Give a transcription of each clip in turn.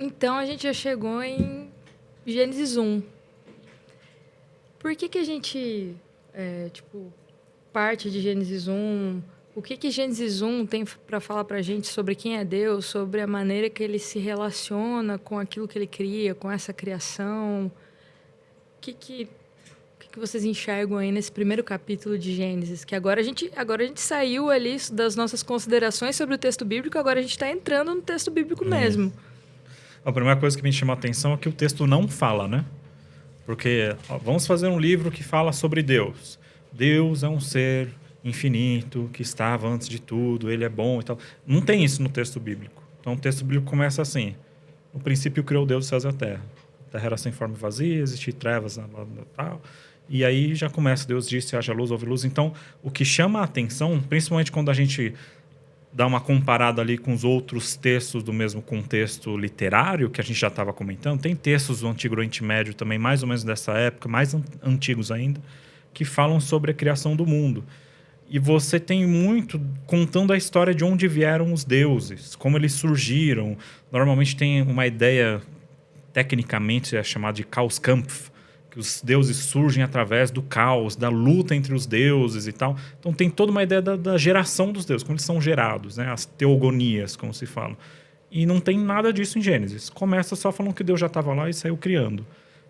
Então, a gente já chegou em Gênesis 1. Por que a gente, parte de Gênesis 1? O que Gênesis 1 tem para falar para a gente sobre quem é Deus, sobre a maneira que ele se relaciona com aquilo que ele cria, com essa criação? O que vocês enxergam aí nesse primeiro capítulo de Gênesis? Que agora a gente saiu ali das nossas considerações sobre o texto bíblico, agora a gente está entrando no texto bíblico mesmo. A primeira coisa que me chama a atenção é que o texto não fala, né? Porque vamos fazer um livro que fala sobre Deus. Deus é um ser infinito, que estava antes de tudo, ele é bom e tal. Não tem isso no texto bíblico. Então o texto bíblico começa assim: no princípio criou Deus os céus e a terra. A terra era sem forma e vazia, existia trevas tal. E aí já começa: Deus disse, haja luz, houve luz. Então o que chama a atenção, principalmente quando a gente dá uma comparada ali com os outros textos do mesmo contexto literário, que a gente já estava comentando, tem textos do Antigo Oriente Médio também, mais ou menos dessa época, mais antigos ainda, que falam sobre a criação do mundo. E você tem muito contando a história de onde vieram os deuses, como eles surgiram. Normalmente tem uma ideia, tecnicamente é chamada de Chaoskampf, que os deuses surgem através do caos, da luta entre os deuses e tal. Então tem toda uma ideia da geração dos deuses, como eles são gerados, né? As teogonias, como se fala. E não tem nada disso em Gênesis. Começa só falando que Deus já estava lá e saiu criando.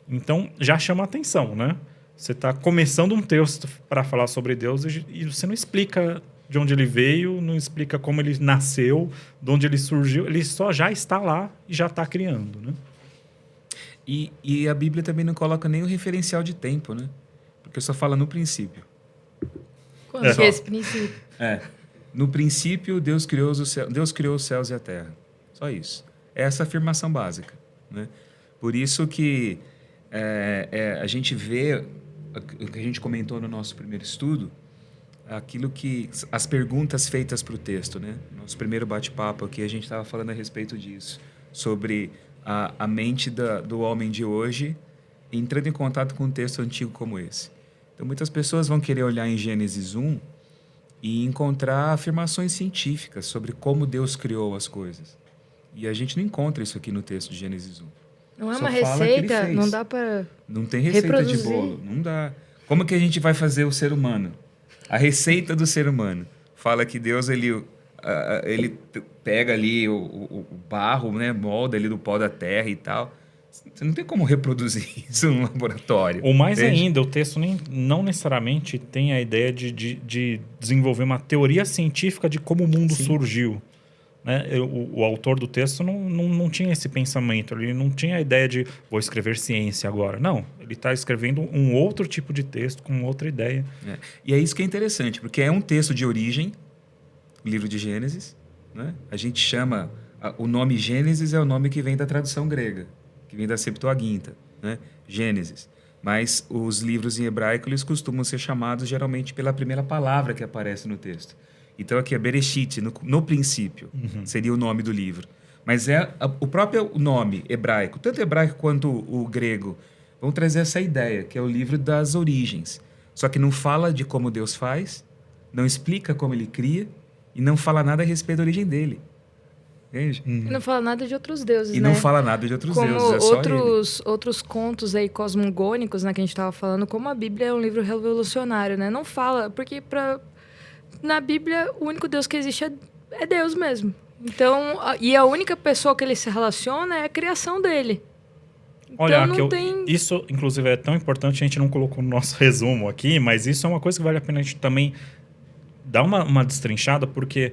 Então já chama a atenção, né? Você está começando um texto para falar sobre Deus e você não explica de onde ele veio, não explica como ele nasceu, de onde ele surgiu. Ele só já está lá e já está criando, né? E a Bíblia também não coloca nem o referencial de tempo, né? Porque só fala no princípio. Quando que é esse princípio? No princípio, Deus criou os céus e a terra. Só isso. É essa afirmação básica, né? Por isso que a gente vê o que a gente comentou no nosso primeiro estudo, as perguntas feitas para o texto, né? Nosso primeiro bate-papo aqui, a gente estava falando a respeito disso, sobre a mente do homem de hoje entrando em contato com um texto antigo como esse. Então, muitas pessoas vão querer olhar em Gênesis 1 e encontrar afirmações científicas sobre como Deus criou as coisas. E a gente não encontra isso aqui no texto de Gênesis 1. Não é Só uma fala que ele receita, fez. não dá para Não tem receita reproduzir. de bolo, não dá. Como que a gente vai fazer o ser humano? A receita do ser humano fala que Deus ele pega ali o barro, né, molda ali do pó da terra e tal. Você não tem como reproduzir isso num laboratório. Ou mais entende? ainda, o texto não necessariamente tem a ideia de desenvolver uma teoria científica de como o mundo surgiu. Né? O autor do texto não tinha esse pensamento, ele não tinha a ideia de vou escrever ciência agora. Não, ele está escrevendo um outro tipo de texto com outra ideia. E é isso que é interessante, porque é um texto de origem, o livro de Gênesis, né? A gente chama, o nome Gênesis é o nome que vem da tradução grega, que vem da Septuaginta, né? Gênesis. Mas os livros em hebraico eles costumam ser chamados geralmente pela primeira palavra que aparece no texto. Então aqui é Bereshit, no princípio, seria o nome do livro. Mas o próprio nome hebraico, tanto hebraico quanto o grego, vão trazer essa ideia, que é o livro das origens. Só que não fala de como Deus faz, não explica como ele cria e não fala nada a respeito da origem dele. Entende? E não fala nada de outros deuses, E né? não fala nada de outros como deuses, é só ele. outros contos aí cosmogônicos, né, que a gente estava falando, como a Bíblia é um livro revolucionário, né? Não fala, porque na Bíblia o único Deus que existe é Deus mesmo. Então, e a única pessoa que ele se relaciona é a criação dele. Então, Olha, isso inclusive é tão importante, a gente não colocou no nosso resumo aqui, mas isso é uma coisa que vale a pena a gente também dar uma destrinchada, porque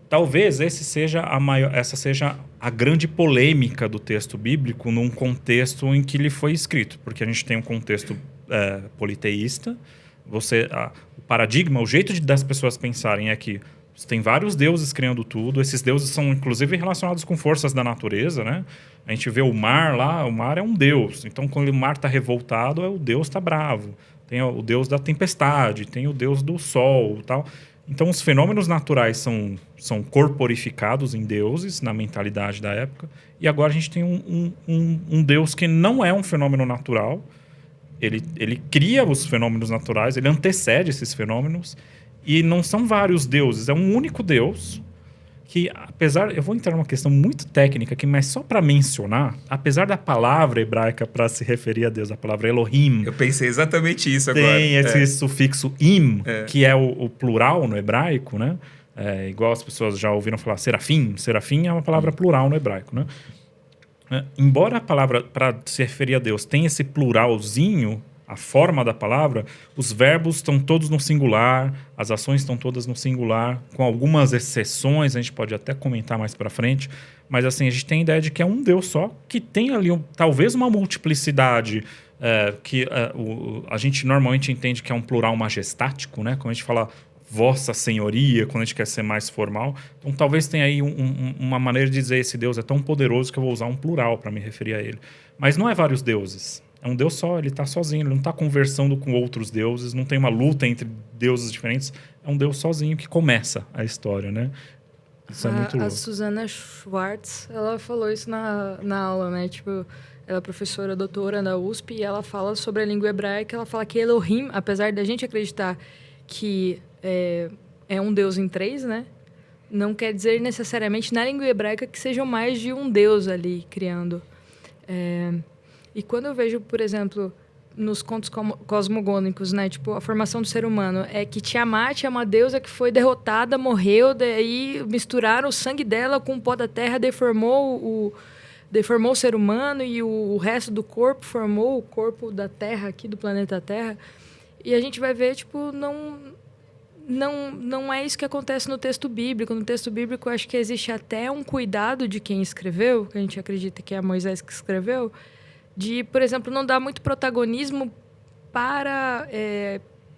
talvez essa seja a grande polêmica do texto bíblico num contexto em que ele foi escrito. Porque a gente tem um contexto politeísta, o paradigma, o jeito das pessoas pensarem é que você tem vários deuses criando tudo, esses deuses são inclusive relacionados com forças da natureza, né? A gente vê o mar lá, o mar é um deus, então quando o mar está revoltado, o deus está bravo. Tem o deus da tempestade, tem o deus do sol e tal. Então, os fenômenos naturais são corporificados em deuses, na mentalidade da época. E agora a gente tem um deus que não é um fenômeno natural. Ele cria os fenômenos naturais, ele antecede esses fenômenos. E não são vários deuses, é um único deus que apesar... Eu vou entrar numa questão muito técnica aqui, mas só para mencionar, apesar da palavra hebraica para se referir a Deus, a palavra Elohim... Eu pensei exatamente isso agora. Tem esse sufixo im, que é o plural no hebraico, né? Igual as pessoas já ouviram falar serafim. Serafim é uma palavra plural no hebraico, né? Embora a palavra para se referir a Deus tenha esse pluralzinho, a forma da palavra, os verbos estão todos no singular, as ações estão todas no singular, com algumas exceções, a gente pode até comentar mais para frente, mas assim, a gente tem a ideia de que é um Deus só, que tem ali talvez uma multiplicidade, a gente normalmente entende que é um plural majestático, né? Quando a gente fala Vossa Senhoria, quando a gente quer ser mais formal. Então, talvez tenha aí uma maneira de dizer esse Deus é tão poderoso que eu vou usar um plural para me referir a ele. Mas não é vários deuses. É um Deus só, ele está sozinho, ele não está conversando com outros deuses, não tem uma luta entre deuses diferentes. É um Deus sozinho que começa a história, né? Isso é muito louco. A Susana Schwartz, ela falou isso na aula, né? Tipo, ela é professora doutora da USP e ela fala sobre a língua hebraica, ela fala que Elohim, apesar da gente acreditar que é um Deus em três, né? Não quer dizer necessariamente na língua hebraica que sejam mais de um Deus ali criando. E quando eu vejo, por exemplo, nos contos cosmogônicos, né? Tipo, a formação do ser humano, é que Tiamat é uma deusa que foi derrotada, morreu, daí misturaram o sangue dela com o pó da terra, deformou o ser humano e o resto do corpo formou o corpo da Terra, aqui do planeta Terra. E a gente vai ver, tipo, não é isso que acontece no texto bíblico. No texto bíblico, eu acho que existe até um cuidado de quem escreveu, que a gente acredita que é Moisés que escreveu, de, por exemplo, não dar muito protagonismo para,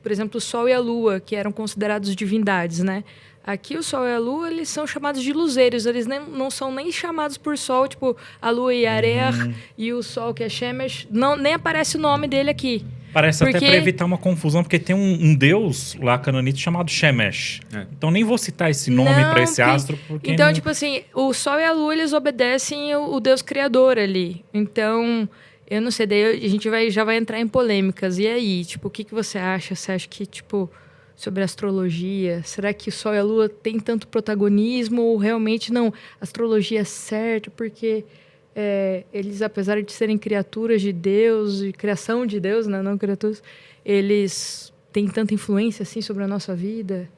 por exemplo, o Sol e a Lua, que eram considerados divindades, né? Aqui o Sol e a Lua, eles são chamados de luzeiros, eles não são nem chamados por Sol, tipo a Lua e Arer, e o Sol que é Shemesh, nem aparece o nome dele aqui. Parece até para evitar uma confusão, porque tem um deus lá cananita chamado Shemesh. Então nem vou citar esse nome para esse astro, porque... Então, tipo assim, o Sol e a Lua, eles obedecem o Deus Criador ali. Então, eu não sei, daí a gente já vai entrar em polêmicas. E aí, tipo, o que você acha? Você acha que, tipo, sobre astrologia, será que o Sol e a Lua têm tanto protagonismo ou realmente não? A astrologia é certa, porque... eles, apesar de serem criaturas de Deus, de criação de Deus, né? Não criaturas, eles têm tanta influência assim sobre a nossa vida?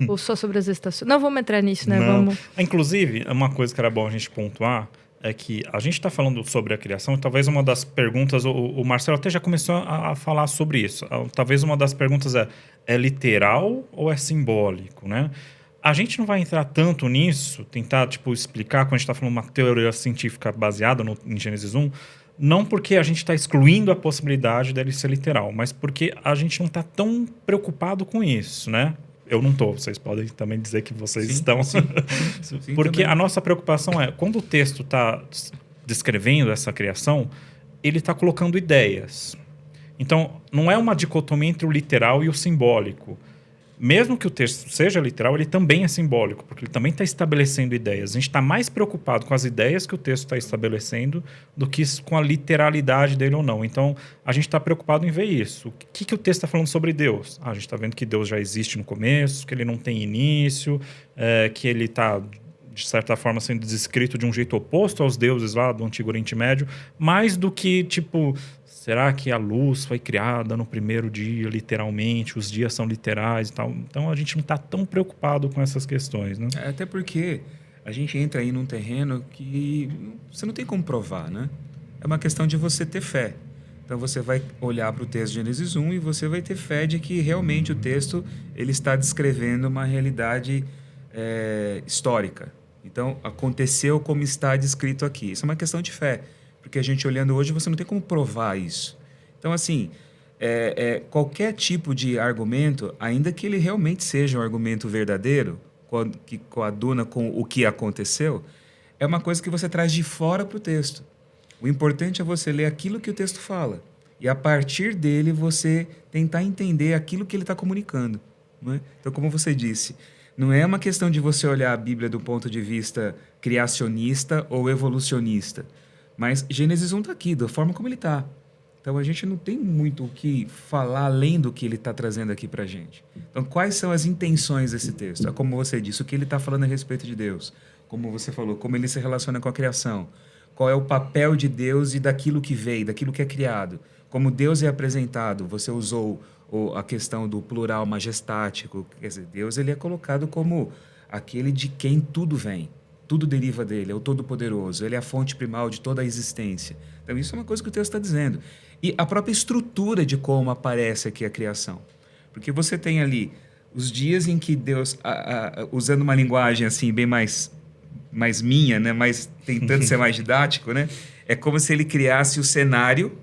Ou só sobre as estações? Não vamos entrar nisso, né? Não. Vamos... Inclusive, uma coisa que era bom a gente pontuar é que a gente está falando sobre a criação e talvez uma das perguntas, o Marcelo até já começou a falar sobre isso. Talvez uma das perguntas é literal ou é simbólico, né? A gente não vai entrar tanto nisso, tentar explicar quando a gente está falando uma teoria científica baseada em Gênesis 1, não porque a gente está excluindo a possibilidade dele ser literal, mas porque a gente não está tão preocupado com isso, né? Eu não estou, vocês podem também dizer que vocês estão. Sim, porque também. A nossa preocupação é, quando o texto está descrevendo essa criação, ele está colocando ideias. Então, não é uma dicotomia entre o literal e o simbólico. Mesmo que o texto seja literal, ele também é simbólico, porque ele também está estabelecendo ideias. A gente está mais preocupado com as ideias que o texto está estabelecendo do que com a literalidade dele ou não. Então, a gente está preocupado em ver isso. O que o texto está falando sobre Deus? A gente está vendo que Deus já existe no começo, que ele não tem início, que ele está, de certa forma, sendo descrito de um jeito oposto aos deuses lá do Antigo Oriente Médio, mais do que, será que a luz foi criada no primeiro dia, literalmente? Os dias são literais e tal. Então, a gente não está tão preocupado com essas questões, né? Até porque a gente entra aí num terreno que você não tem como provar, né? É uma questão de você ter fé. Então, você vai olhar para o texto de Gênesis 1 e você vai ter fé de que realmente o texto ele está descrevendo uma realidade histórica. Então, aconteceu como está descrito aqui. Isso é uma questão de fé. Porque a gente olhando hoje, você não tem como provar isso. Então, assim, qualquer tipo de argumento, ainda que ele realmente seja um argumento verdadeiro, que coaduna com o que aconteceu, é uma coisa que você traz de fora para o texto. O importante é você ler aquilo que o texto fala. E, a partir dele, você tentar entender aquilo que ele está comunicando. Não é? Então, como você disse, não é uma questão de você olhar a Bíblia do ponto de vista criacionista ou evolucionista. Mas Gênesis 1 está aqui, da forma como ele está. Então a gente não tem muito o que falar além do que ele está trazendo aqui para a gente. Então quais são as intenções desse texto? É como você disse, o que ele está falando a respeito de Deus. Como você falou, como ele se relaciona com a criação. Qual é o papel de Deus e daquilo que veio, daquilo que é criado. Como Deus é apresentado, você usou a questão do plural majestático. Quer dizer, Deus ele é colocado como aquele de quem tudo vem. Tudo deriva dele, é o Todo-Poderoso. Ele é a fonte primal de toda a existência. Então isso é uma coisa que o texto está dizendo. E a própria estrutura de como aparece aqui a criação. Porque você tem ali os dias em que Deus, usando uma linguagem assim bem mais minha, né? Mas tentando ser mais didático, né? É como se ele criasse o cenário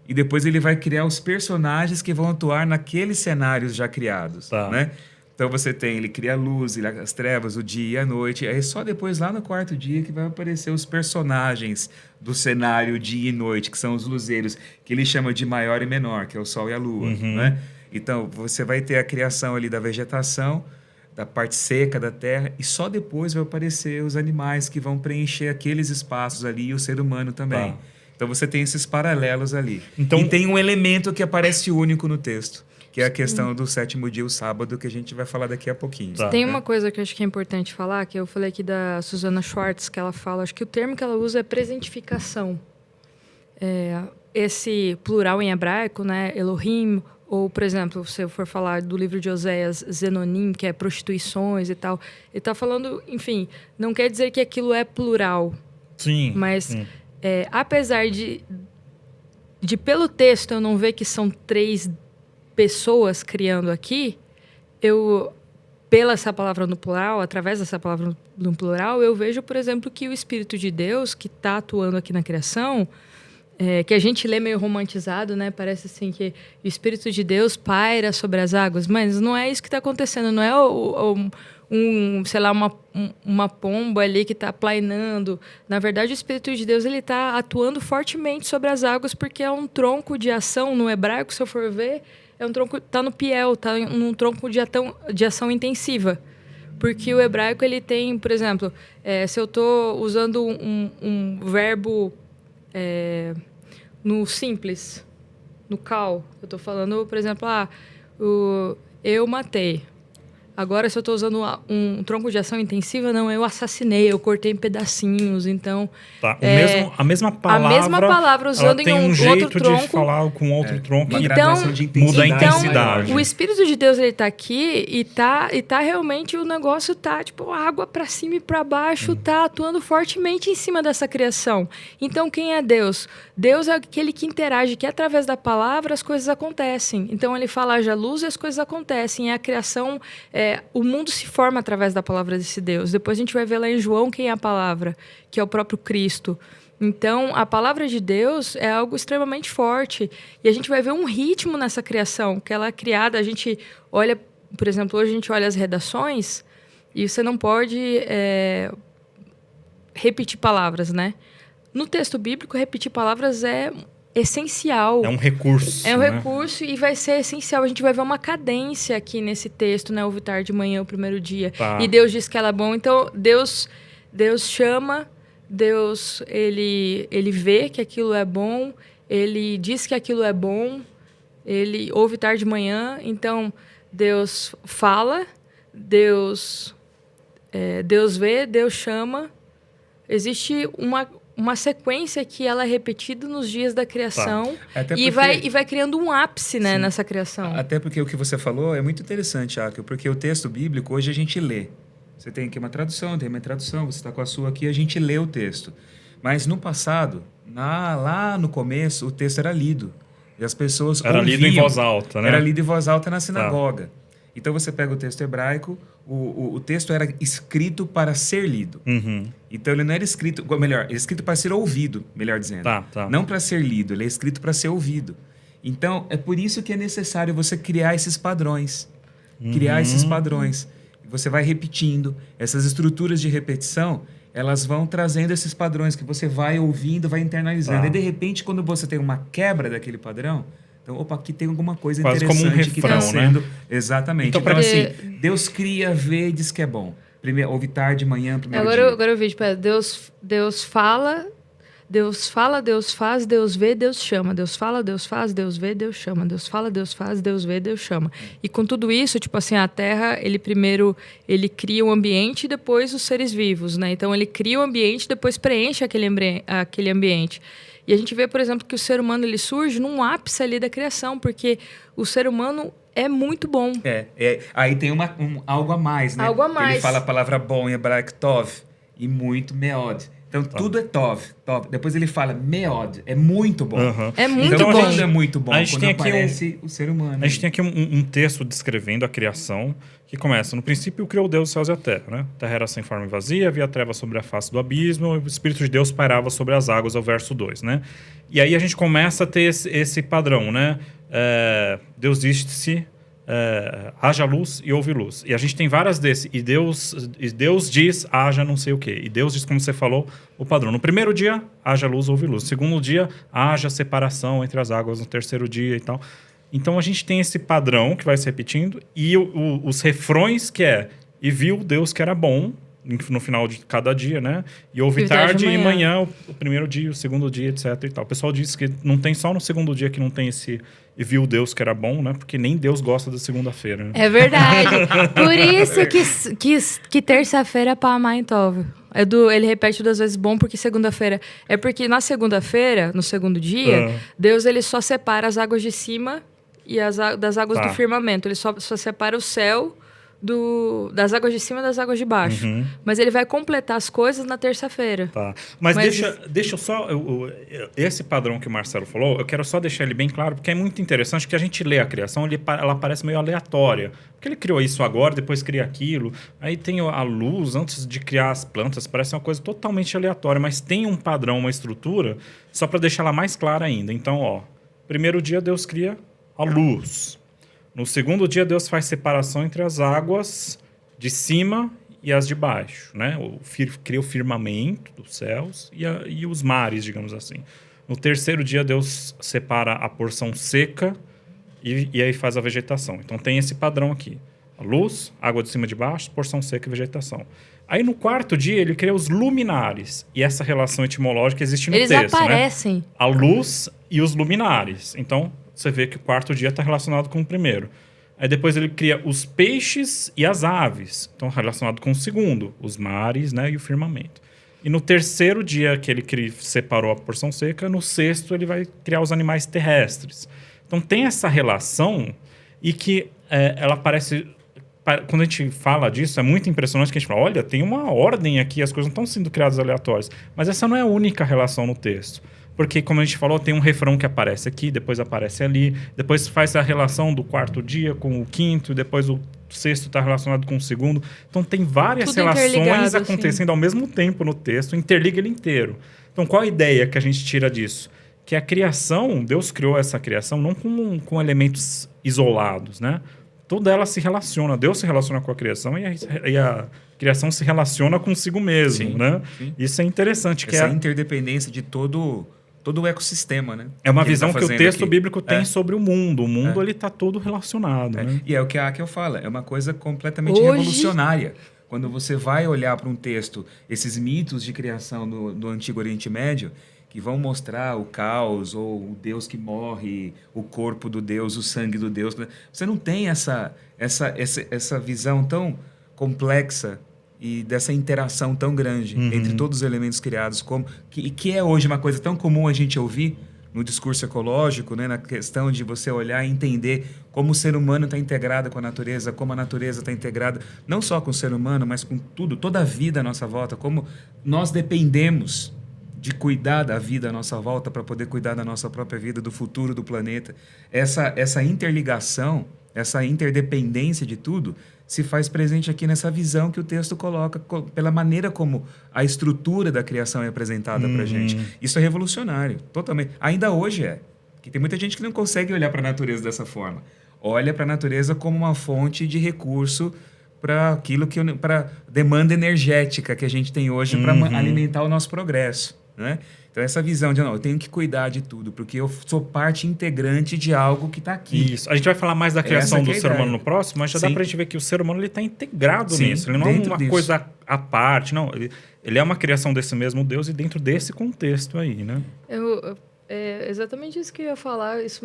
e depois ele vai criar os personagens que vão atuar naqueles cenários já criados, né? Então você tem, ele cria a luz, as trevas, o dia e a noite. Aí só depois, lá no quarto dia, que vai aparecer os personagens do cenário dia e noite, que são os luzeiros, que ele chama de maior e menor, que é o sol e a lua, né? Então você vai ter a criação ali da vegetação, da parte seca da terra, e só depois vai aparecer os animais que vão preencher aqueles espaços ali e o ser humano também. Então você tem esses paralelos ali. Então, e tem um elemento que aparece único no texto, que é a questão do sétimo dia, o sábado, que a gente vai falar daqui a pouquinho. Tem uma coisa que eu acho que é importante falar, que eu falei aqui da Susana Schwartz, que ela fala, acho que o termo que ela usa é presentificação. Esse plural em hebraico, né, Elohim, ou, por exemplo, se eu for falar do livro de Oséias, Zenonim, que é prostituições e tal, ele está falando, enfim, não quer dizer que aquilo é plural. Sim. Mas, apesar de pelo texto eu não ver que são 3 pessoas criando aqui, pela essa palavra no plural, através dessa palavra no plural, eu vejo, por exemplo, que o Espírito de Deus, que está atuando aqui na criação, que a gente lê meio romantizado, né? Parece assim que o Espírito de Deus paira sobre as águas, mas não é isso que está acontecendo, não é sei lá, uma pomba ali que está plainando. Na verdade, o Espírito de Deus ele está atuando fortemente sobre as águas, porque é um tronco de ação no hebraico, se eu for ver, é um tronco, está no piel, está num tronco de ação intensiva. Porque o hebraico ele tem, por exemplo, se eu estou usando um verbo no simples, no cal, eu estou falando, por exemplo, eu matei. Agora, se eu estou usando um tronco de ação intensiva, não, eu assassinei, eu cortei em pedacinhos, então... A mesma palavra usando tem em jeito outro tronco. de falar com outro tronco. Então, muda a intensidade. O Espírito de Deus, ele está aqui e tá realmente, o negócio tá, tipo, água para cima e para baixo, tá atuando fortemente em cima dessa criação. Então, quem é Deus? Deus é aquele que interage, que através da palavra as coisas acontecem. Então, ele fala, haja luz e as coisas acontecem. E a criação... o mundo se forma através da palavra desse Deus. Depois a gente vai ver lá em João quem é a palavra, que é o próprio Cristo. Então, a palavra de Deus é algo extremamente forte. E a gente vai ver um ritmo nessa criação, que ela é criada. A gente olha, por exemplo, hoje a gente olha as redações e você não pode repetir palavras, né? No texto bíblico, repetir palavras é essencial. É um recurso. É um recurso e vai ser essencial. A gente vai ver uma cadência aqui nesse texto, né? Ouve tarde de manhã, o primeiro dia. E Deus diz que ela é bom. Então, Deus chama, Deus, ele vê que aquilo é bom, ele diz que aquilo é bom, ele ouve tarde de manhã. Então, Deus fala, Deus vê, Deus chama. Existe uma sequência que ela é repetida nos dias da criação e vai criando um ápice, né, nessa criação. Até porque o que você falou é muito interessante, Akio, porque o texto bíblico hoje a gente lê. Você tem aqui uma tradução, tem uma tradução, você está com a sua aqui, a gente lê o texto. Mas no passado, lá no começo, o texto era lido. E as pessoas ouviam. Era lido em voz alta, né? Era lido em voz alta na sinagoga. Então você pega o texto hebraico, o texto era escrito para ser lido. Então ele não era escrito, melhor, ele é escrito para ser ouvido, melhor dizendo. Não para ser lido, ele é escrito para ser ouvido. Então é por isso que é necessário você criar esses padrões. Criar esses padrões. Você vai repetindo. Essas estruturas de repetição, elas vão trazendo esses padrões que você vai ouvindo, vai internalizando. E de repente, quando você tem uma quebra daquele padrão, então, aqui tem alguma coisa quase interessante como um refrão, que está sendo... Né? Exatamente. Então, assim, Deus cria, vê e diz que é bom. Ouve tarde, manhã, primeiro dia. Agora eu vejo, Deus fala, Deus fala, Deus faz, Deus vê, Deus chama. Deus fala, Deus faz, Deus vê, Deus chama. Deus fala, Deus faz, Deus vê, Deus chama. E com tudo isso, tipo assim, a Terra, ele primeiro ele cria o ambiente e depois os seres vivos, né? Então ele cria o ambiente e depois preenche aquele ambiente. E a gente vê, por exemplo, que o ser humano ele surge num ápice ali da criação, porque o ser humano é muito bom. Aí tem algo a mais, né? Algo a mais. Ele fala a palavra bom em hebraico tov e muito meod. Então, tudo é tov. Depois ele fala meod, é muito bom. É muito então, bom. Tudo é muito bom A gente quando tem aqui aparece o ser humano. A gente tem aqui um texto descrevendo a criação que começa, no princípio criou Deus os céus e a terra, né? A terra era sem forma e vazia, havia trevas sobre a face do abismo, e o Espírito de Deus pairava sobre as águas, ao verso 2, né? E aí a gente começa a ter esse padrão, né? Deus disse-se, haja luz e houve luz. E a gente tem várias desses. E Deus diz, haja não sei o quê. E Deus diz, como você falou, o padrão. No primeiro dia, haja luz, houve luz. No segundo dia, haja separação entre as águas. No terceiro dia e tal. Então a gente tem esse padrão que vai se repetindo. E os refrões que e viu Deus que era bom no final de cada dia, né? E houve tarde e manhã, o primeiro dia, o segundo dia, etc. e tal. O pessoal diz que não tem só no segundo dia que não tem esse e viu Deus que era bom, né? Porque nem Deus gosta da segunda-feira. Né? É verdade. Por isso que terça-feira é para amar em Tov. Ele repete 2 vezes bom porque segunda-feira. É porque na segunda-feira, no segundo dia, Deus ele só separa as águas de cima e das águas do firmamento. Ele só separa o céu das águas de cima e das águas de baixo. Mas ele vai completar as coisas na terça-feira. Tá. Mas deixa eu só... esse padrão que o Marcelo falou, eu quero só deixar ele bem claro, porque é muito interessante que a gente lê a criação, ela parece meio aleatória. Porque ele criou isso agora, depois cria aquilo. Aí tem a luz, antes de criar as plantas, parece uma coisa totalmente aleatória, mas tem um padrão, uma estrutura, só para deixar ela mais clara ainda. Então, primeiro dia Deus cria a luz. No segundo dia, Deus faz separação entre as águas de cima e as de baixo, né? Cria o firmamento dos céus e os mares, digamos assim. No terceiro dia, Deus separa a porção seca e aí faz a vegetação. Então, tem esse padrão aqui. A luz, água de cima e de baixo, porção seca e vegetação. Aí, no quarto dia, ele cria os luminares. E essa relação etimológica existe no texto, Eles aparecem. Né? A luz e os luminares. Então, você vê que o quarto dia está relacionado com o primeiro. Aí depois ele cria os peixes e as aves. Então, relacionado com o segundo, os mares, né, e o firmamento. E no terceiro dia que ele separou a porção seca, no sexto ele vai criar os animais terrestres. Então, tem essa relação e que ela parece... Quando a gente fala disso, é muito impressionante que a gente fala, olha, tem uma ordem aqui, as coisas não estão sendo criadas aleatórias. Mas essa não é a única relação no texto. Porque, como a gente falou, tem um refrão que aparece aqui, depois aparece ali, depois faz a relação do quarto dia com o quinto, depois o sexto está relacionado com o segundo. Então, tem várias relações acontecendo ao mesmo tempo no texto, interliga ele inteiro. Então, qual a ideia que a gente tira disso? Que a criação, Deus criou essa criação não com elementos isolados, né? Toda ela se relaciona. Deus se relaciona com a criação e a criação se relaciona consigo mesmo, né? Sim. Isso é interessante. Essa interdependência de todo o ecossistema, né? É uma visão que o texto bíblico tem sobre o mundo. O mundo ele está todo relacionado. Né? E é o que a Akel fala. É uma coisa completamente revolucionária. Quando você vai olhar para um texto, esses mitos de criação do Antigo Oriente Médio, que vão mostrar o caos, ou o Deus que morre, o corpo do Deus, o sangue do Deus. Você não tem essa visão tão complexa e dessa interação tão grande entre todos os elementos criados, que é hoje uma coisa tão comum a gente ouvir no discurso ecológico, né, na questão de você olhar e entender como o ser humano está integrado com a natureza, como a natureza está integrada, não só com o ser humano, mas com tudo, toda a vida à nossa volta, como nós dependemos de cuidar da vida à nossa volta para poder cuidar da nossa própria vida, do futuro do planeta. Essa interligação, essa interdependência de tudo se faz presente aqui nessa visão que o texto coloca pela maneira como a estrutura da criação é apresentada para a gente. Isso é revolucionário, totalmente. Ainda hoje que tem muita gente que não consegue olhar para a natureza dessa forma. Olha para a natureza como uma fonte de recurso para demanda energética que a gente tem hoje para alimentar o nosso progresso. né? Então, essa visão de, não, eu tenho que cuidar de tudo, porque eu sou parte integrante de algo que está aqui. Isso. A gente vai falar mais da criação do ser humano no próximo, mas já dá Sim. pra gente ver que o ser humano está integrado Sim, nisso. Ele não é dentro uma disso. coisa à parte, não. Ele é uma criação desse mesmo Deus e dentro desse contexto aí, né? É exatamente isso que eu ia falar. Isso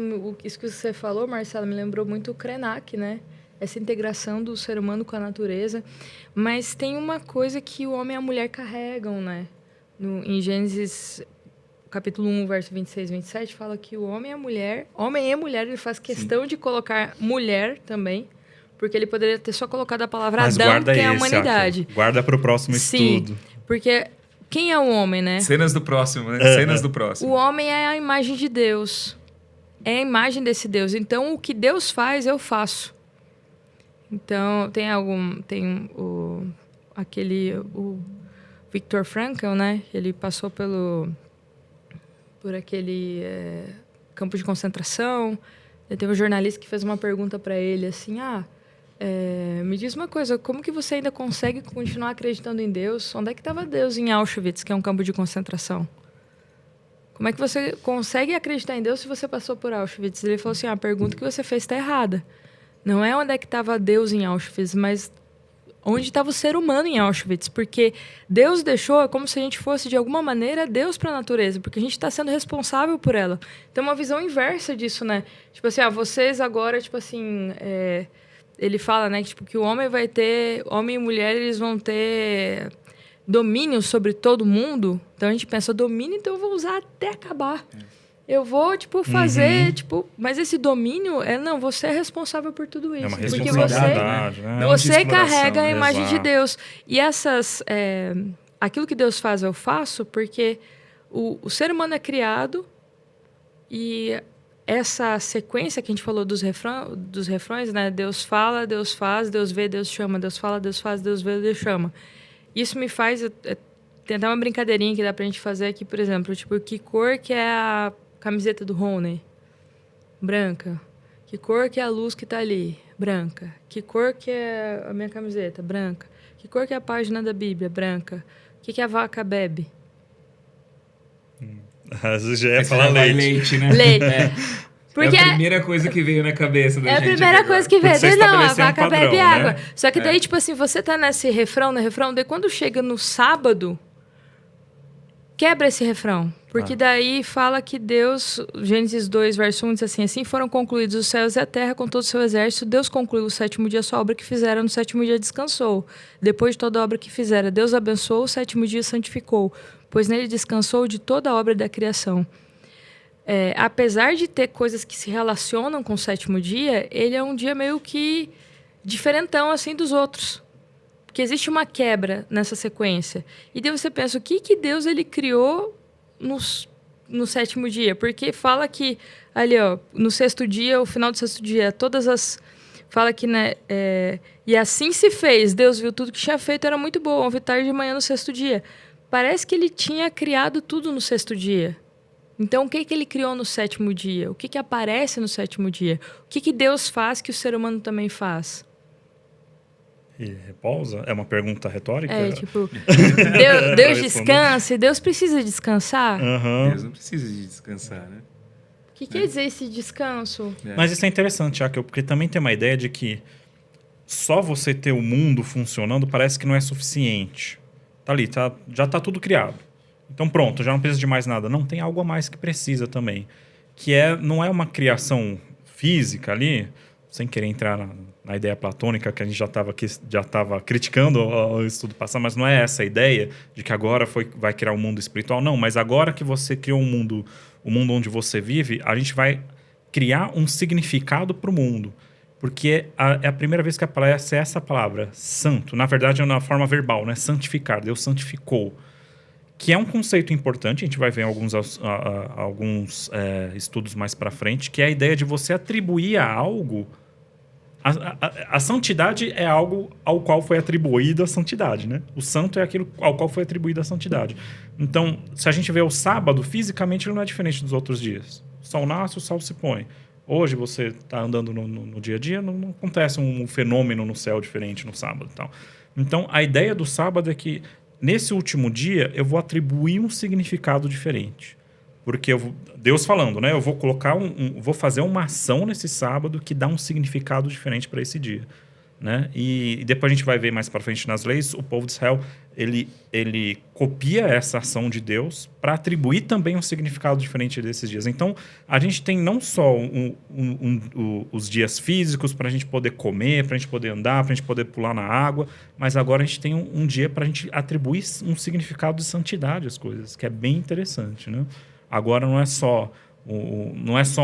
que você falou, Marcelo, me lembrou muito o Krenak, né? Essa integração do ser humano com a natureza. Mas tem uma coisa que o homem e a mulher carregam, né? Em Gênesis, capítulo 1, verso 26 e 27, fala que o homem e mulher, ele faz questão de colocar mulher também, porque ele poderia ter só colocado a palavra Mas Adão, guarda que é a esse, humanidade. Aqui. Guarda para o próximo Sim, estudo. Porque quem é o homem, né? Cenas do próximo, né? Cenas do próximo. O homem é a imagem de Deus. É a imagem desse Deus. Então, o que Deus faz, eu faço. Então, o Viktor Frankl, né? Ele passou por aquele campo de concentração. E teve um jornalista que fez uma pergunta para ele, assim, me diz uma coisa, como que você ainda consegue continuar acreditando em Deus? Onde é que estava Deus em Auschwitz, que é um campo de concentração? Como é que você consegue acreditar em Deus se você passou por Auschwitz? Ele falou assim, a pergunta que você fez está errada. Não é onde é que estava Deus em Auschwitz, mas onde estava o ser humano em Auschwitz. Porque Deus deixou, é como se a gente fosse, de alguma maneira, Deus para a natureza, porque a gente está sendo responsável por ela. Tem uma visão inversa disso, né? Tipo assim, vocês agora, tipo assim... ele fala, né, que, tipo, que o homem vai ter... Homem e mulher, eles vão ter domínio sobre todo mundo. Então, a gente pensa, domínio, então eu vou usar até acabar. Eu vou, tipo, fazer, tipo... Mas esse domínio, não, você é responsável por tudo isso. É uma porque responsabilidade, né? você carrega a imagem exato. de Deus. E aquilo que Deus faz, eu faço, porque o ser humano é criado e essa sequência que a gente falou dos refrões, né? Deus fala, Deus faz, Deus vê, Deus chama. Deus fala, Deus faz, Deus vê, Deus chama. Isso me faz... Tem até uma brincadeirinha que dá pra gente fazer aqui, por exemplo. Tipo, que cor que é a camiseta do Rony? Branca. Que cor que é a luz que tá ali? Branca. Que cor que é a minha camiseta? Branca. Que cor que é a página da Bíblia? Branca. O que a vaca bebe? Já ia falar leite. Né? Leite. Porque é a primeira coisa que veio na cabeça da gente. É a primeira coisa que veio. Não, a vaca bebe água. Só que daí, tipo assim, você tá nesse refrão, daí quando chega no sábado, quebra esse refrão. Porque daí fala que Deus, Gênesis 2, verso 1, diz assim foram concluídos os céus e a terra com todo o seu exército. Deus concluiu o sétimo dia a sua obra que fizera, no sétimo dia descansou. Depois de toda a obra que fizera, Deus abençoou, o sétimo dia santificou, pois nele descansou de toda a obra da criação. Apesar de ter coisas que se relacionam com o sétimo dia, ele é um dia meio que diferentão assim dos outros. Porque existe uma quebra nessa sequência. E daí você pensa, o que Deus ele criou no sétimo dia? Porque fala que ali, no sexto dia, o final do sexto dia, fala que, né, e assim se fez. Deus viu tudo que tinha feito, era muito bom. Houve tarde de manhã no sexto dia. Parece que ele tinha criado tudo no sexto dia. Então, o que ele criou no sétimo dia? O que aparece no sétimo dia? O que Deus faz que o ser humano também faz? E repousa? É uma pergunta retórica? Tipo, Deus descansa e Deus precisa descansar? Deus não precisa de descansar, né? O que quer dizer esse descanso? Mas isso é interessante, Jaque, porque também tem uma ideia de que só você ter o mundo funcionando parece que não é suficiente. Tá ali, já tá tudo criado. Então pronto, já não precisa de mais nada. Não, tem algo a mais que precisa também. Que não é uma criação física ali, sem querer entrar na ideia platônica que a gente já estava criticando o estudo passado, mas não é essa a ideia de que agora vai criar um mundo espiritual. Não, mas agora que você criou o mundo onde você vive, a gente vai criar um significado para o mundo. Porque é a primeira vez que aparece essa palavra, santo. Na verdade, é na forma verbal, né? Santificar. Deus santificou. Que é um conceito importante, a gente vai ver em alguns estudos mais para frente, que é a ideia de você atribuir a algo... A santidade é algo ao qual foi atribuída a santidade, né? O santo é aquilo ao qual foi atribuída a santidade. Então, se a gente vê o sábado, fisicamente ele não é diferente dos outros dias. O sol nasce, o sol se põe. Hoje você está andando no dia a dia, não acontece um fenômeno no céu diferente no sábado e tal. Então, a ideia do sábado é que nesse último dia eu vou atribuir um significado diferente. Porque Deus falando, né? Eu vou colocar vou fazer uma ação nesse sábado que dá um significado diferente para esse dia, né? E depois a gente vai ver mais para frente nas leis, o povo de Israel, ele copia essa ação de Deus para atribuir também um significado diferente desses dias. Então, a gente tem não só os dias físicos para a gente poder comer, para a gente poder andar, para a gente poder pular na água, mas agora a gente tem um dia para a gente atribuir um significado de santidade às coisas, que é bem interessante, né? Agora não é só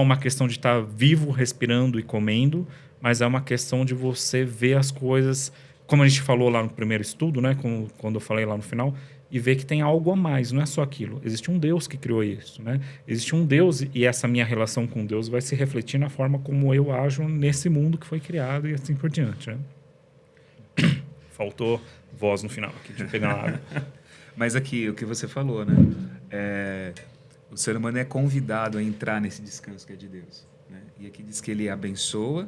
uma questão de estar vivo, respirando e comendo, mas é uma questão de você ver as coisas, como a gente falou lá no primeiro estudo, né? Quando eu falei lá no final, e ver que tem algo a mais, não é só aquilo. Existe um Deus que criou isso, né? Existe um Deus e essa minha relação com Deus vai se refletir na forma como eu ajo nesse mundo que foi criado e assim por diante, né? Faltou voz no final aqui de pegar a água. Mas aqui, o que você falou, né? O ser humano é convidado a entrar nesse descanso que é de Deus, né? E aqui diz que ele abençoa,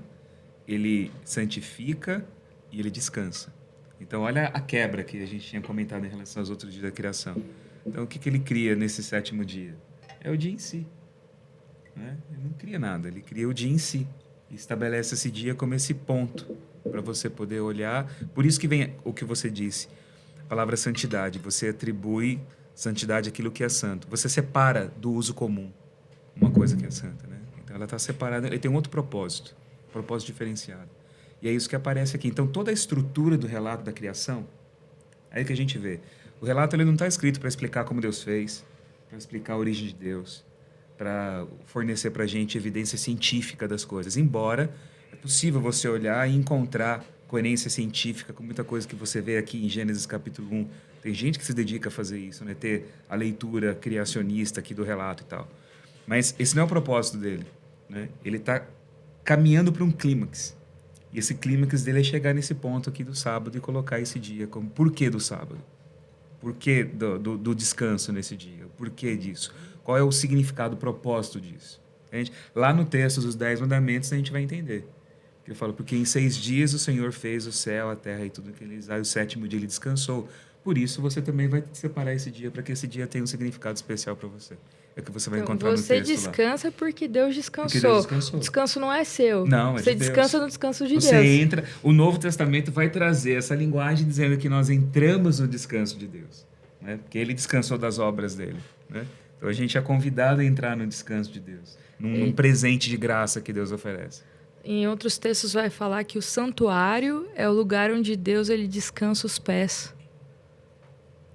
ele santifica e ele descansa. Então, olha a quebra que a gente tinha comentado em relação aos outros dias da criação. Então, o que ele cria nesse sétimo dia? É o dia em si, né? Ele não cria nada, ele cria o dia em si. E estabelece esse dia como esse ponto para você poder olhar. Por isso que vem o que você disse, a palavra santidade. Você atribui santidade àquilo que é santo. Você separa do uso comum uma coisa que é santa, né? Então, ela está separada, ele tem um outro propósito diferenciado. E é isso que aparece aqui. Então, toda a estrutura do relato da criação, é aí que a gente vê. O relato ele não está escrito para explicar como Deus fez, para explicar a origem de Deus, para fornecer para a gente evidência científica das coisas. Embora é possível você olhar e encontrar coerência científica com muita coisa que você vê aqui em Gênesis capítulo 1. Tem gente que se dedica a fazer isso, né? Ter a leitura criacionista aqui do relato e tal. Mas esse não é o propósito dele, né? Ele está caminhando para um clímax. E esse clímax dele é chegar nesse ponto aqui do sábado e colocar esse dia como porquê do sábado. Porquê do descanso nesse dia? O porquê disso? Qual é o significado, o propósito disso? Entende? Lá no texto dos 10 mandamentos a gente vai entender. Eu falo, porque em 6 dias o Senhor fez o céu, a terra e tudo que ele fez, e o 7º dia ele descansou. Por isso você também vai separar esse dia, para que esse dia tenha um significado especial para você. É o que você vai encontrar no texto lá. Você descansa porque Deus descansou. Porque Deus descansou. O descanso não é seu. Não, é você de Deus. descansa no descanso de você Deus. Entra, o Novo Testamento vai trazer essa linguagem dizendo que nós entramos no descanso de Deus, né? Porque ele descansou das obras dele, né? Então a gente é convidado a entrar no descanso de Deus, num presente de graça que Deus oferece. Em outros textos vai falar que o santuário é o lugar onde Deus ele descansa os pés.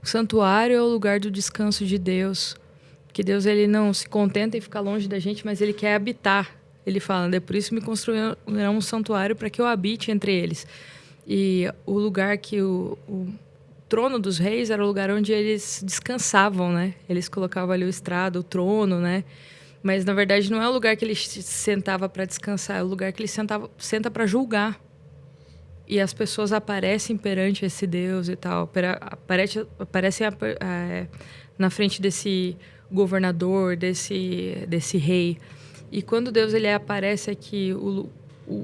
O santuário é o lugar do descanso de Deus. Que Deus ele não se contenta em ficar longe da gente, mas ele quer habitar. Ele fala, é por isso me construíram um santuário para que eu habite entre eles. E o lugar que o trono dos reis era o lugar onde eles descansavam, né? Eles colocavam ali o estrado, o trono, né? Mas, na verdade, não é o lugar que ele sentava para descansar, é o lugar que ele senta para julgar. E as pessoas aparecem perante esse Deus e tal, aparecem na frente desse governador, desse rei. E quando Deus ele aparece aqui, o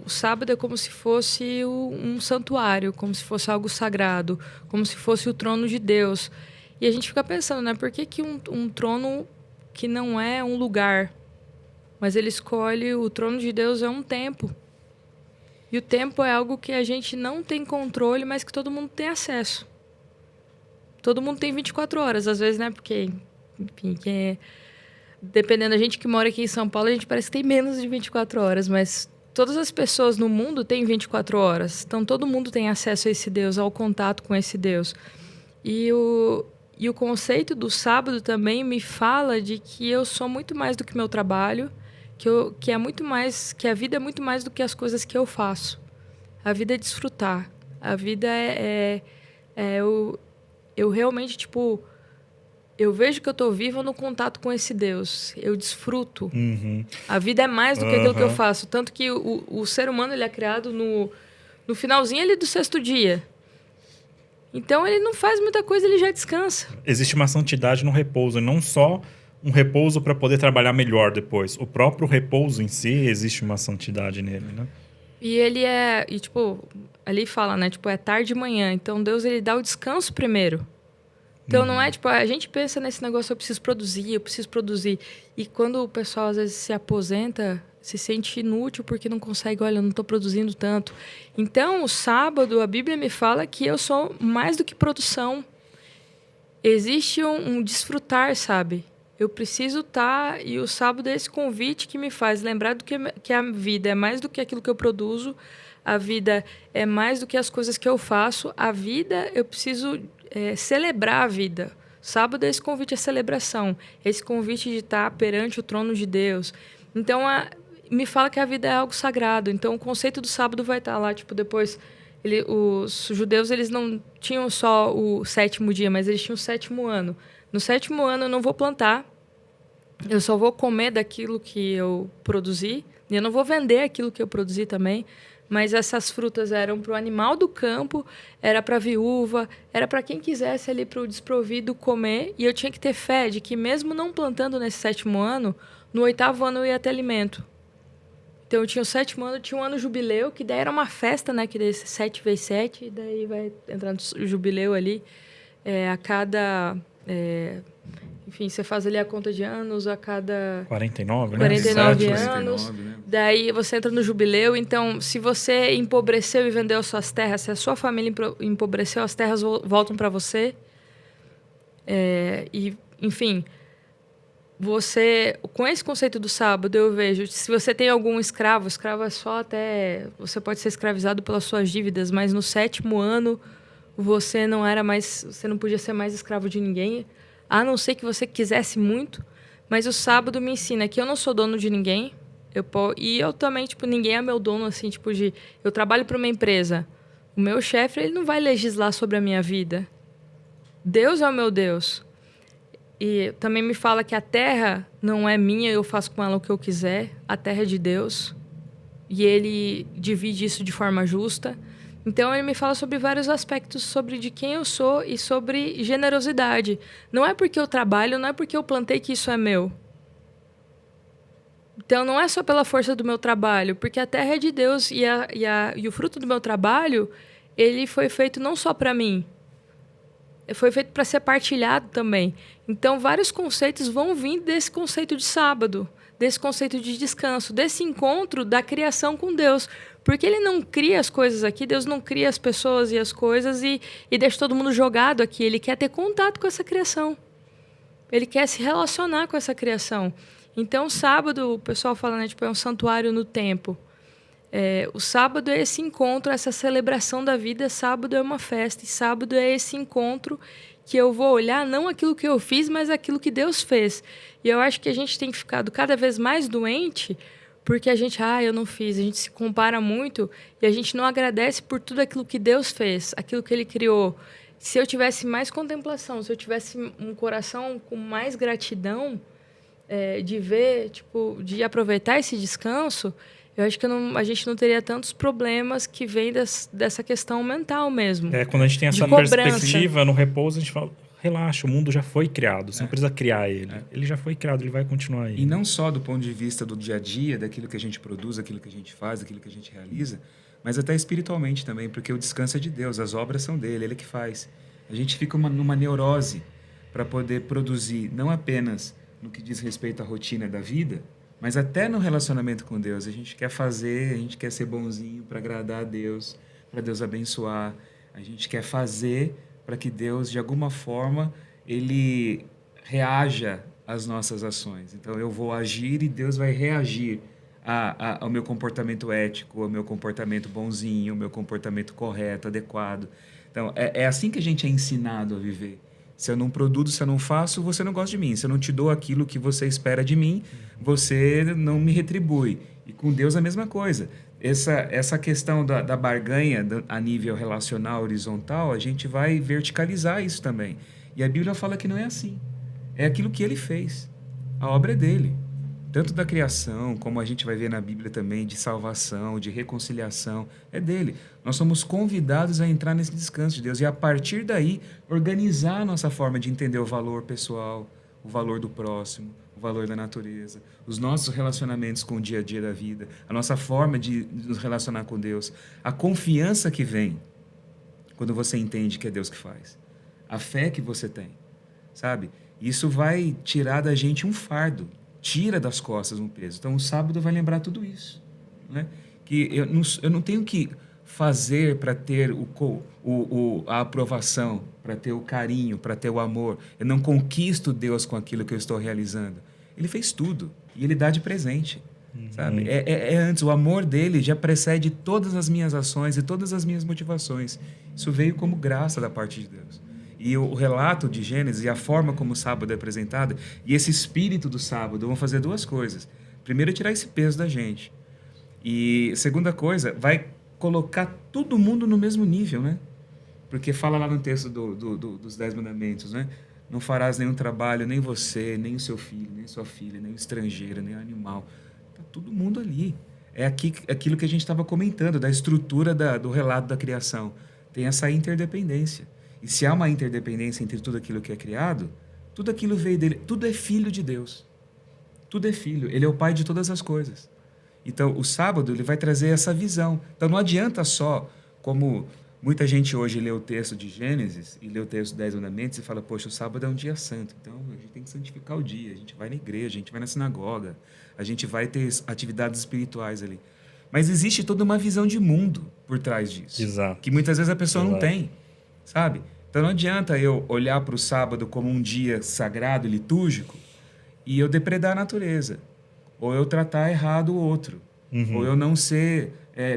sábado é como se fosse um santuário, como se fosse algo sagrado, como se fosse o trono de Deus. E a gente fica pensando, né? Por que um trono que não é um lugar, mas ele escolhe o trono de Deus é um tempo. E o tempo é algo que a gente não tem controle, mas que todo mundo tem acesso. Todo mundo tem 24 horas, às vezes, né? Porque, enfim, dependendo da gente que mora aqui em São Paulo, a gente parece que tem menos de 24 horas, mas todas as pessoas no mundo têm 24 horas. Então, todo mundo tem acesso a esse Deus, ao contato com esse Deus. E o conceito do sábado também me fala de que eu sou muito mais do que meu trabalho, que a vida é muito mais do que as coisas que eu faço. A vida é desfrutar. A vida eu realmente, tipo, eu vejo que eu estou viva no contato com esse Deus. Eu desfruto. Uhum. A vida é mais do que aquilo que eu faço. Tanto que o ser humano ele é criado no finalzinho ali do 6º dia. Então, ele não faz muita coisa, ele já descansa. Existe uma santidade no repouso, não só um repouso para poder trabalhar melhor depois. O próprio repouso em si, existe uma santidade nele, né? E ele tipo, ali fala, né? Tipo, é tarde e manhã. Então, Deus, ele dá o descanso primeiro. Então, não é tipo, a gente pensa nesse negócio, eu preciso produzir. E quando o pessoal, às vezes, se aposenta, se sente inútil porque não consegue, olha, eu não estou produzindo tanto. Então, o sábado, a Bíblia me fala que eu sou mais do que produção. Existe um desfrutar, sabe? Eu preciso estar... E o sábado é esse convite que me faz lembrar do que a vida é mais do que aquilo que eu produzo. A vida é mais do que as coisas que eu faço. A vida, eu preciso celebrar a vida. Sábado é esse convite à celebração. Esse convite de estar perante o trono de Deus. Então, me fala que a vida é algo sagrado. Então, o conceito do sábado vai estar lá, tipo, depois... os judeus, eles não tinham só o 7º dia, mas eles tinham o 7º ano. No 7º ano, eu não vou plantar. Eu só vou comer daquilo que eu produzi. E eu não vou vender aquilo que eu produzi também. Mas essas frutas eram para o animal do campo, era para a viúva, era para quem quisesse ali, para o desprovido comer. E eu tinha que ter fé de que mesmo não plantando nesse 7º ano, no 8º ano eu ia ter alimento. Então, eu tinha o 7º ano, tinha um ano jubileu, que daí era uma festa, né? Que daí 7 vezes 7, e daí vai entrar no jubileu ali. A cada... enfim, você faz ali a conta de anos a cada... 49, né? 49 7, anos. 49, né? Daí você entra no jubileu. Então, se você empobreceu e vendeu suas terras, se a sua família empobreceu, as terras voltam para você. E, enfim... Você, com esse conceito do sábado, eu vejo, se você tem algum escravo é só até... Você pode ser escravizado pelas suas dívidas, mas no 7º ano você não podia ser mais escravo de ninguém, a não ser que você quisesse muito. Mas o sábado me ensina que eu não sou dono de ninguém. E eu também, tipo, ninguém é meu dono, assim, tipo, eu trabalho para uma empresa. O meu chefe, ele não vai legislar sobre a minha vida. Deus é o meu Deus. E também me fala que a terra não é minha, eu faço com ela o que eu quiser. A terra é de Deus. E ele divide isso de forma justa. Então, ele me fala sobre vários aspectos, sobre de quem eu sou e sobre generosidade. Não é porque eu trabalho, não é porque eu plantei que isso é meu. Então, não é só pela força do meu trabalho, porque a terra é de Deus e o fruto do meu trabalho, ele foi feito não só para mim, foi feito para ser partilhado também. Então, vários conceitos vão vir desse conceito de sábado, desse conceito de descanso, desse encontro da criação com Deus. Porque ele não cria as coisas aqui, Deus não cria as pessoas e as coisas e deixa todo mundo jogado aqui. Ele quer ter contato com essa criação. Ele quer se relacionar com essa criação. Então, o sábado, o pessoal fala, né, tipo, é um santuário no tempo. O sábado é esse encontro, essa celebração da vida. Sábado é uma festa. E sábado é esse encontro que eu vou olhar não aquilo que eu fiz, mas aquilo que Deus fez. E eu acho que a gente tem ficado cada vez mais doente porque a gente, eu não fiz. A gente se compara muito e a gente não agradece por tudo aquilo que Deus fez, aquilo que Ele criou. Se eu tivesse mais contemplação, se eu tivesse um coração com mais gratidão, de ver, tipo, de aproveitar esse descanso, eu acho que a gente não teria tantos problemas que vêm dessa questão mental mesmo. Quando a gente tem essa perspectiva no repouso, a gente fala, relaxa, o mundo já foi criado, você não precisa criar ele. Ele já foi criado, ele vai continuar aí. E não só do ponto de vista do dia a dia, daquilo que a gente produz, daquilo que a gente faz, daquilo que a gente realiza, mas até espiritualmente também, porque o descanso é de Deus, as obras são dele, ele que faz. A gente fica numa neurose para poder produzir, não apenas no que diz respeito à rotina da vida, mas até no relacionamento com Deus. A gente quer fazer, a gente quer ser bonzinho para agradar a Deus, para Deus abençoar. A gente quer fazer para que Deus, de alguma forma, Ele reaja às nossas ações. Então, eu vou agir e Deus vai reagir ao meu comportamento ético, ao meu comportamento bonzinho, ao meu comportamento correto, adequado. Então, é assim que a gente é ensinado a viver. Se eu não produzo, se eu não faço, você não gosta de mim. Se eu não te dou aquilo que você espera de mim, você não me retribui. E com Deus a mesma coisa. Essa questão da barganha a nível relacional, horizontal, a gente vai verticalizar isso também. E a Bíblia fala que não é assim. É aquilo que Ele fez. A obra é dele. Tanto da criação, como a gente vai ver na Bíblia também, de salvação, de reconciliação, é dele. Nós somos convidados a entrar nesse descanso de Deus e, a partir daí, organizar a nossa forma de entender o valor pessoal, o valor do próximo, o valor da natureza, os nossos relacionamentos com o dia a dia da vida, a nossa forma de nos relacionar com Deus, a confiança que vem quando você entende que é Deus que faz, a fé que você tem. sabe? Isso vai tirar da gente um fardo, tira das costas um peso. Então, o sábado vai lembrar tudo isso, né? Que eu não tenho que fazer para ter a aprovação, para ter o carinho, para ter o amor. Eu não conquisto Deus com aquilo que eu estou realizando. Ele fez tudo e Ele dá de presente, sabe? Antes, o amor dele já precede todas as minhas ações e todas as minhas motivações. Isso veio como graça da parte de Deus. E o relato de Gênesis e a forma como o sábado é apresentado e esse espírito do sábado vão fazer duas coisas. Primeiro, tirar esse peso da gente. E segunda coisa, vai colocar todo mundo no mesmo nível, né? Porque fala lá no texto dos 10 mandamentos, né? Não farás nenhum trabalho, nem você, nem o seu filho, nem sua filha, nem o estrangeiro, nem o animal. Tá todo mundo ali. É aquilo que a gente estava comentando, da estrutura do relato da criação. Tem essa interdependência. E se há uma interdependência entre tudo aquilo que é criado, tudo aquilo veio dele. Tudo é filho de Deus. Tudo é filho. Ele é o pai de todas as coisas. Então, o sábado ele vai trazer essa visão. Então, não adianta só, como muita gente hoje lê o texto de Gênesis e lê o texto dos 10 mandamentos e fala, poxa, o sábado é um dia santo, então a gente tem que santificar o dia, a gente vai na igreja, a gente vai na sinagoga, a gente vai ter atividades espirituais ali. Mas existe toda uma visão de mundo por trás disso. Exato. Que muitas vezes a pessoa Exato. não tem, sabe? Então, não adianta eu olhar para o sábado como um dia sagrado, litúrgico, e eu depredar a natureza. Ou eu tratar errado o outro. Ou eu não ser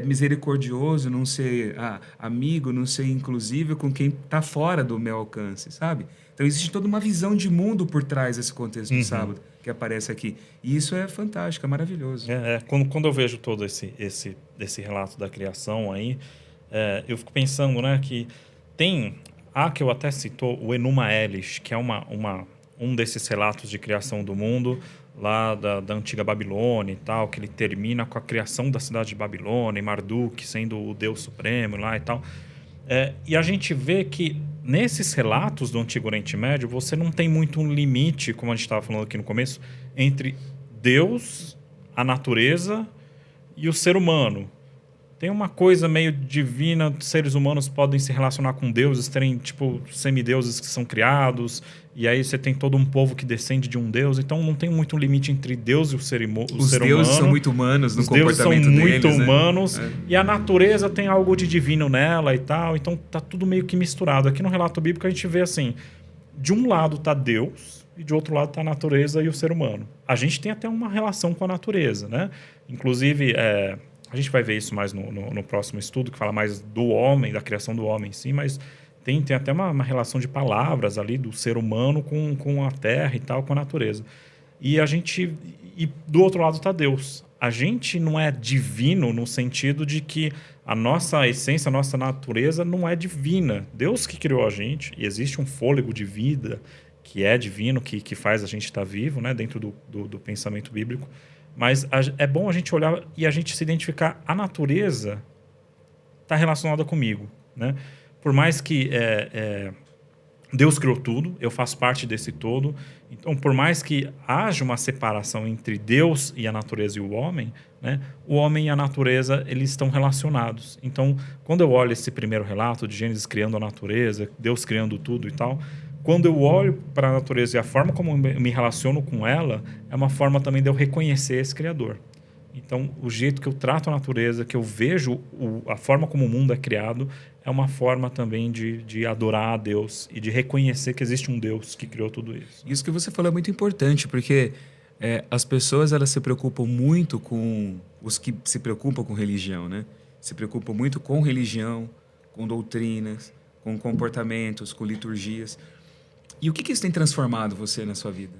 misericordioso, não ser amigo, não ser inclusivo com quem está fora do meu alcance, sabe? Então, existe toda uma visão de mundo por trás desse contexto do sábado que aparece aqui. E isso é fantástico, é maravilhoso. Quando eu vejo todo esse relato da criação aí, eu fico pensando, né, que tem... que eu até citou, o Enuma Elish, que é um desses relatos de criação do mundo, lá da antiga Babilônia e tal, que ele termina com a criação da cidade de Babilônia, e Marduk sendo o Deus Supremo lá e tal. E a gente vê que nesses relatos do Antigo Oriente Médio, você não tem muito um limite, como a gente estava falando aqui no começo, entre Deus, a natureza e o ser humano. Tem uma coisa meio divina, seres humanos podem se relacionar com deuses, terem, tipo, semideuses que são criados, e aí você tem todo um povo que descende de um deus, então não tem muito limite entre Deus e o ser humano. Os deuses são muito humanos no comportamento deles. Os deuses são muito humanos, e a natureza tem algo de divino nela e tal, então tá tudo meio que misturado. Aqui no relato bíblico a gente vê assim, de um lado tá Deus, e de outro lado tá a natureza e o ser humano. A gente tem até uma relação com a natureza, né? Inclusive... a gente vai ver isso mais no próximo estudo, que fala mais do homem, da criação do homem, sim, mas tem até uma relação de palavras ali do ser humano com a terra e tal, com a natureza. E do outro lado está Deus. A gente não é divino no sentido de que a nossa essência, a nossa natureza não é divina. Deus que criou a gente, e existe um fôlego de vida que é divino, que faz a gente estar vivo, né, dentro do pensamento bíblico. Mas é bom a gente olhar e a gente se identificar. A natureza está relacionada comigo, né? Por mais que Deus criou tudo, eu faço parte desse todo. Então, por mais que haja uma separação entre Deus e a natureza e o homem, né? O homem e a natureza, eles estão relacionados. Então, quando eu olho esse primeiro relato de Gênesis criando a natureza, Deus criando tudo e tal... Quando eu olho para a natureza e a forma como eu me relaciono com ela, é uma forma também de eu reconhecer esse Criador. Então, o jeito que eu trato a natureza, que eu vejo a forma como o mundo é criado, é uma forma também de adorar a Deus e de reconhecer que existe um Deus que criou tudo isso. Isso que você falou é muito importante, porque as pessoas elas se preocupam muito com... Os que se preocupam com religião, né? Se preocupam muito com religião, com doutrinas, com comportamentos, com liturgias... E o que isso tem transformado você na sua vida?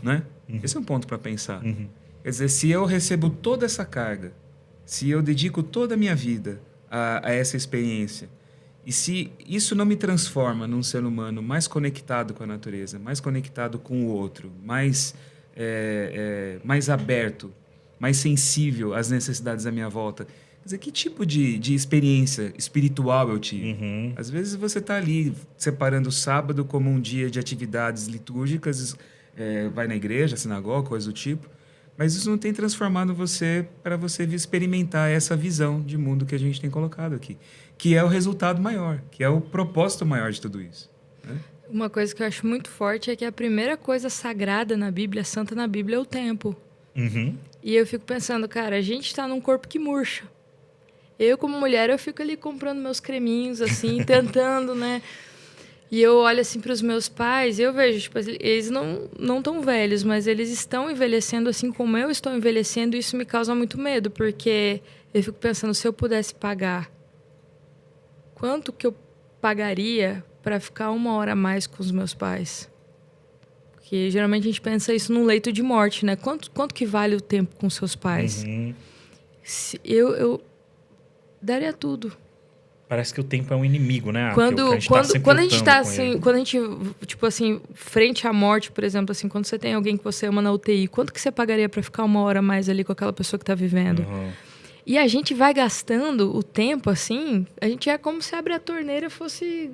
Né? Esse é um ponto para pensar. Quer dizer, se eu recebo toda essa carga, se eu dedico toda a minha vida a essa experiência, e se isso não me transforma num ser humano mais conectado com a natureza, mais conectado com o outro, mais aberto, mais sensível às necessidades da minha volta... Quer dizer, que tipo de experiência espiritual eu tive? Às vezes você está ali separando o sábado como um dia de atividades litúrgicas, vai na igreja, sinagoga, coisa do tipo, mas isso não tem transformado você para você experimentar essa visão de mundo que a gente tem colocado aqui, que é o resultado maior, que é o propósito maior de tudo isso. Né? Uma coisa que eu acho muito forte é que a primeira coisa sagrada na Bíblia, santa na Bíblia, é o tempo. Uhum. E eu fico pensando, cara, a gente tá num corpo que murcha. Eu, como mulher, eu fico ali comprando meus creminhos, assim, tentando, né? E eu olho, assim, para os meus pais e eu vejo, tipo, eles não tão velhos, mas eles estão envelhecendo assim como eu estou envelhecendo, e isso me causa muito medo, porque eu fico pensando, se eu pudesse pagar, quanto que eu pagaria para ficar 1 hora a mais com os meus pais? Porque geralmente a gente pensa isso num leito de morte, né? Quanto que vale o tempo com seus pais? Uhum. Eu daria tudo. Parece que o tempo é um inimigo, né? Quando a gente tá assim, ele. quando a gente, tipo assim, frente à morte, por exemplo, assim, quando você tem alguém que você ama na UTI, quanto que você pagaria para ficar 1 hora a mais ali com aquela pessoa que tá vivendo? Uhum. E a gente vai gastando o tempo, assim, a gente é como se abre a torneira e fosse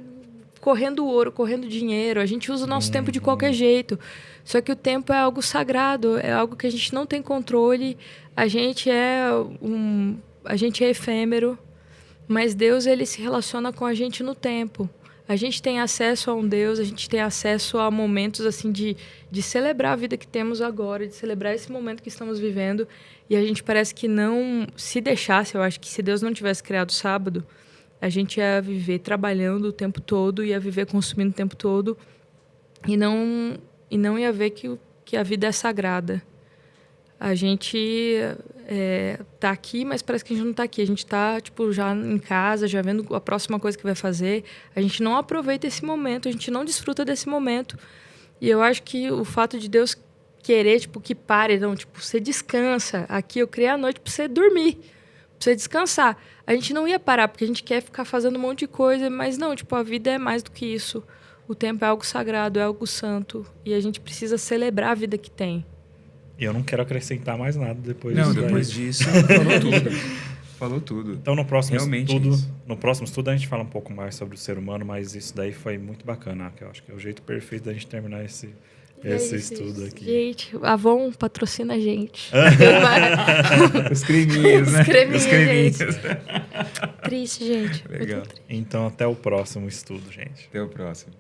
correndo ouro, correndo dinheiro. A gente usa o nosso tempo de qualquer jeito. Só que o tempo é algo sagrado, é algo que a gente não tem controle. A gente é efêmero, mas Deus, ele se relaciona com a gente no tempo. A gente tem acesso a um Deus, a gente tem acesso a momentos assim de celebrar a vida que temos agora, de celebrar esse momento que estamos vivendo. E a gente parece que não se deixasse, eu acho que se Deus não tivesse criado o sábado, a gente ia viver trabalhando o tempo todo, ia viver consumindo o tempo todo e não ia ver que a vida é sagrada. A gente tá aqui, mas parece que a gente não tá aqui. A gente tá, tipo, já em casa, já vendo a próxima coisa que vai fazer. A gente não aproveita esse momento, a gente não desfruta desse momento. E eu acho que o fato de Deus querer, tipo, que pare, não, tipo, você descansa. Aqui eu criei a noite para você dormir, para você descansar. A gente não ia parar, porque a gente quer ficar fazendo um monte de coisa, mas não, tipo, a vida é mais do que isso. O tempo é algo sagrado, é algo santo. E a gente precisa celebrar a vida que tem. E eu não quero acrescentar mais nada depois disso. Não, depois disso, falou tudo. Falou tudo. Então, no próximo Realmente estudo, a gente fala um pouco mais sobre o ser humano, mas isso daí foi muito bacana, que eu acho que é o jeito perfeito da gente terminar esse estudo aqui. Gente, a Avon patrocina a gente. Os creminhos, né? Os creminhos. Triste, gente. Legal. Triste. Então, até o próximo estudo, gente. Até o próximo.